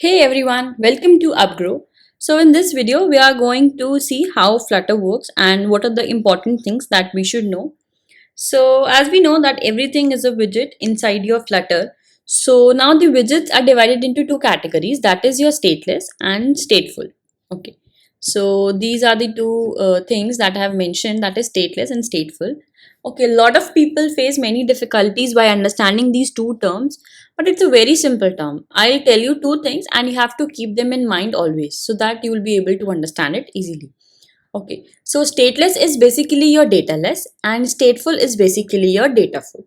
Hey everyone, welcome to Upgrow. So in this video, we are going to see how Flutter works and what are the important things that we should know. So as we know that everything is a widget inside your Flutter. So now the widgets are divided into two categories, that is your stateless and stateful. Okay. So these are the two things that I have mentioned, that is stateless and stateful. Okay, a lot of people face many difficulties by understanding these two terms, but it's a very simple term. I'll tell you two things and you have to keep them in mind always so that you will be able to understand it easily. Okay, so stateless is basically your dataless and stateful is basically your dataful.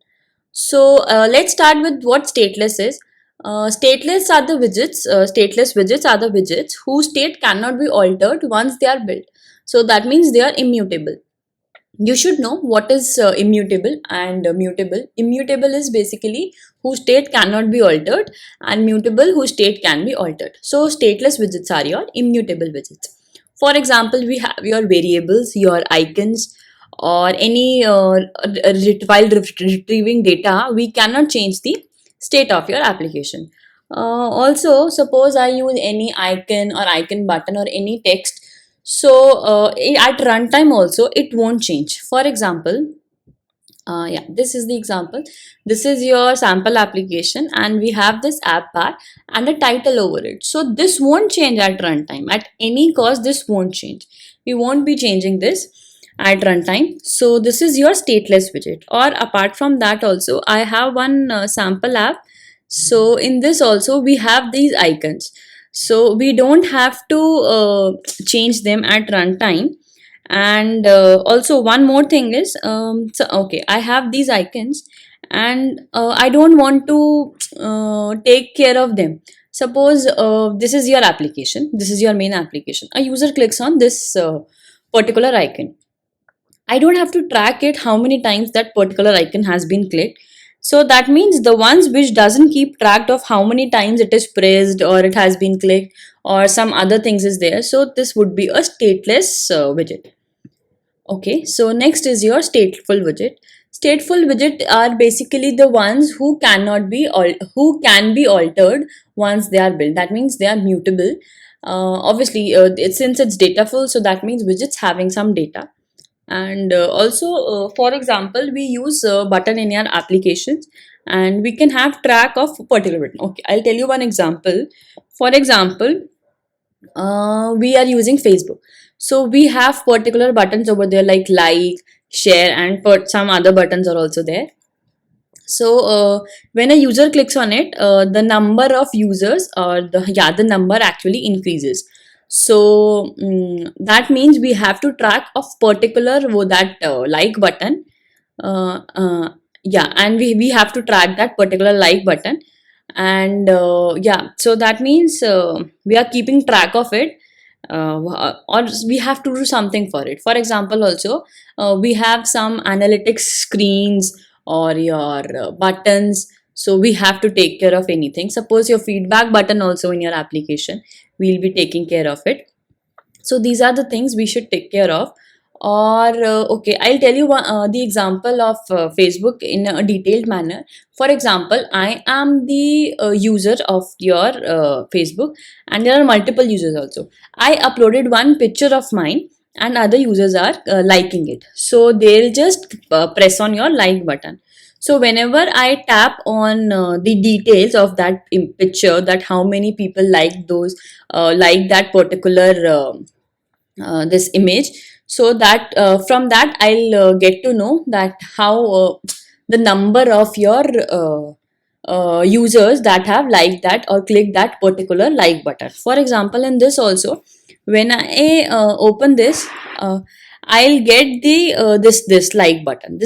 So let's start with what stateless is. Stateless widgets are the widgets whose state cannot be altered once they are built. So that means they are immutable. You should know what is immutable and mutable. Immutable is basically whose state cannot be altered, and mutable whose state can be altered. So stateless widgets are your immutable widgets. For example, we have your variables, your icons, or any while retrieving data, we cannot change the state of your application. Also, suppose I use any icon or icon button or any text, so at runtime also it won't change. For example, yeah, this is the example. This is your sample application and we have this app bar and a title over it. So this won't change at runtime. At any cost, this won't change. We won't be changing this at runtime. So this is your stateless widget. Or apart from that also, I have one sample app. So in this also we have these icons. So we don't have to change them at runtime. And also one more thing is, so okay, I have these icons and I don't want to take care of them. Suppose this is your application, this is your main application. A user clicks on this particular icon. I don't have to track it how many times that particular icon has been clicked. So that means the ones which doesn't keep track of how many times it is pressed or it has been clicked or some other things is there. So this would be a stateless widget. Okay, so next is your stateful widget. Stateful widget are basically the ones who cannot be who can be altered once they are built. That means they are mutable. Obviously, since it's dataful, so that means widgets having some data. And also, for example, we use a button in your applications, and we can have track of particular button. Okay, I'll tell you one example. For example, we are using Facebook. So we have particular buttons over there like, share, and some other buttons are also there. So when a user clicks on it, the number of users or the number actually increases. So that means we have to track of particular that like button. Yeah, and we have to track that particular like button. And yeah, so that means we are keeping track of it, or we have to do something for it. For example, also we have some analytics screens or your buttons, so we have to take care of anything. Suppose your feedback button also in your application, we'll be taking care of it. So these are the things we should take care of. Or okay, I'll tell you the example of Facebook in a detailed manner. For example, I am the user of your Facebook, and there are multiple users also. I uploaded one picture of mine and other users are liking it, so they'll just press on your like button. So whenever I tap on the details of that picture, that how many people like those like that particular this image, so that from that I'll get to know that how the number of your users that have liked that or clicked that particular like button. For example, in this also, when I open this, I'll get the this like button,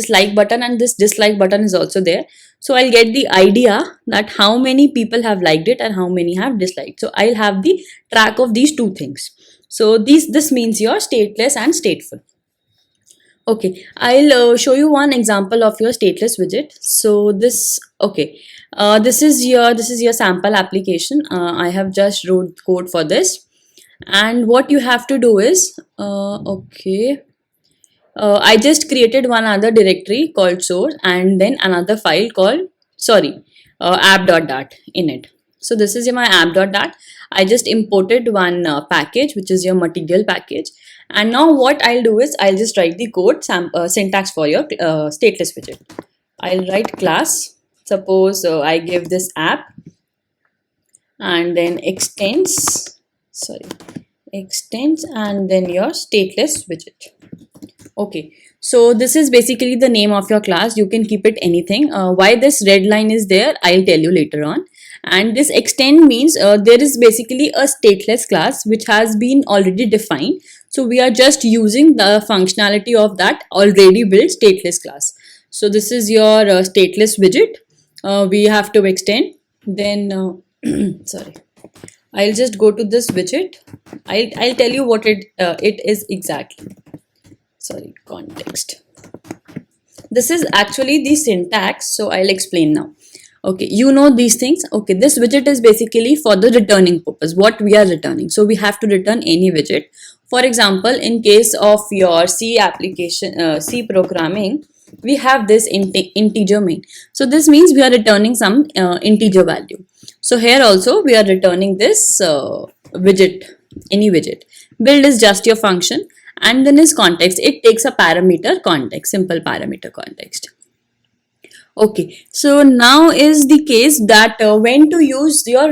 and this dislike button is also there. So I'll get the idea that how many people have liked it and how many have disliked. So I'll have the track of these two things. So this means your stateless and stateful. Okay, I'll show you one example of your stateless widget. So this, okay, this is your sample application. I have just wrote code for this, and what you have to do is okay. I just created one other directory called source and then another file called, sorry, app.dart in it. So this is my app.dat. I just imported one package, which is your material package. And now what I'll do is I'll just write the code syntax for your stateless widget. I'll write class. Suppose I give this app and then extends and then your stateless widget. Okay, so this is basically the name of your class. You can keep it anything. Why this red line is there, I'll tell you later on. And this extend means there is basically a stateless class which has been already defined. So we are just using the functionality of that already built stateless class. So this is your stateless widget. We have to extend. Then sorry, I'll just go to this widget. I'll tell you what it is exactly. Sorry, context. This is actually the syntax, so I'll explain now. Okay, you know these things. Okay, this widget is basically for the returning purpose, what we are returning. So we have to return any widget. For example, in case of your C application, C programming, we have this integer main. So this means we are returning some integer value. So here also we are returning this widget, any widget. Build is just your function, and then is context. It takes a parameter context, simple parameter context. Okay, so now is the case that when to use your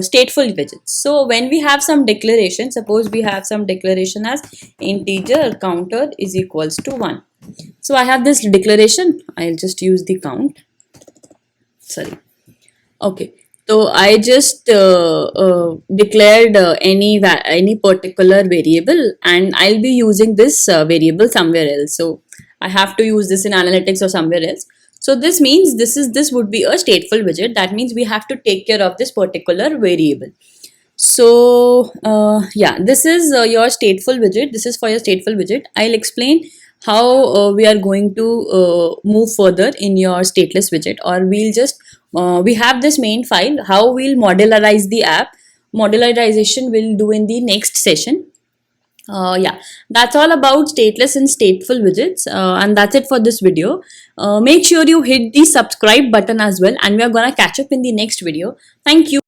stateful widgets. So when we have some declaration, suppose we have some declaration as integer counter is equals to 1. So I have this declaration. I'll just use the count. Sorry. Okay. So I just declared any particular variable, and I'll be using this variable somewhere else. So I have to use this in analytics or somewhere else. So this means this would be a stateful widget. That means we have to take care of this particular variable. So yeah, this is your stateful widget. This is for your stateful widget. I'll explain how we are going to move further in your stateless widget, or we'll just we have this main file. How we'll modularize the app. Modularization we'll do in the next session. Yeah, that's all about stateless and stateful widgets, and that's it for this video. Make sure you hit the subscribe button as well, and we are gonna catch up in the next video. Thank you.